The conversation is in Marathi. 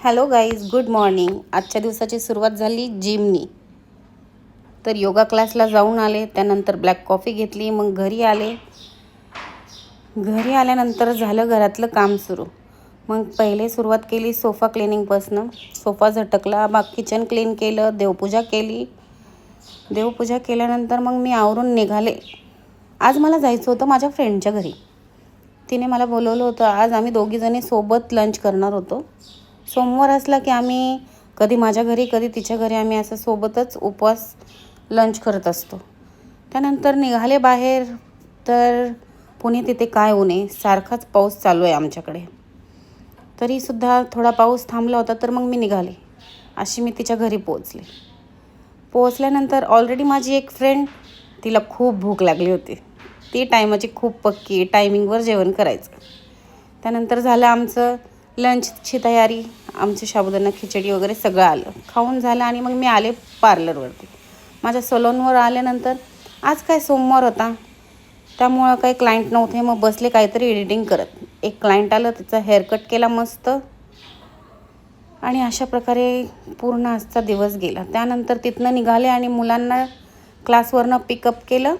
Hello guys, good morning. आजच्या दिवसाची सुरुवात झाली जिमनी. तर योगा क्लासला जाऊन आले, त्यानंतर ब्लॅक कॉफी घेतली. मग घरी आल्यानंतर झालं घरातलं काम सुरू. मग पहिले सुरुवात केली सोफा क्लिनिंगपासनं. सोफा झटकला, मग किचन क्लीन केलं, देवपूजा केली. देवपूजा केल्यानंतर मग मी आवरून निघाले. आज मला जायचं होतं माझ्या फ्रेंडच्या घरी. तिने मला बोलवलं होतं. आज आम्ही दोघीजणी सोबत लंच करणार होतो. सोमवार असला की आम्ही कधी माझ्या घरी कधी तिच्या घरी आम्ही असं सोबतच उपवास लंच करत असतो. त्यानंतर निघाले बाहेर. तर पुणे तिथे काय ऊने, सारखाच पाऊस चालू आहे आमच्याकडे. तरीसुद्धा थोडा पाऊस थांबला होता तर मग मी निघाले. अशी मी तिच्या घरी पोहोचल्यानंतर ऑलरेडी माझी एक फ्रेंड, तिला खूप भूक लागली होती. ती टायमाची खूप पक्की, टायमिंगवर जेवण करायचं. त्यानंतर झालं आमचं लंचची तयारी. आमची साबुदाणा खिचडी वगैरे सगळं आलं, खाऊन झालं. आणि मग मी आले पार्लरवरती. माझ्या सलोनवर आल्यानंतर आज काय सोमवार होता, त्यामुळं काही क्लायंट नव्हते. मग बसले काहीतरी एडिटिंग करत. एक क्लायंट आलं, त्याचा हेअरकट केला मस्त. आणि अशा प्रकारे पूर्ण आजचा दिवस गेला. त्यानंतर तिथनं निघाले आणि मुलांना क्लासवरनं पिकअप केलं.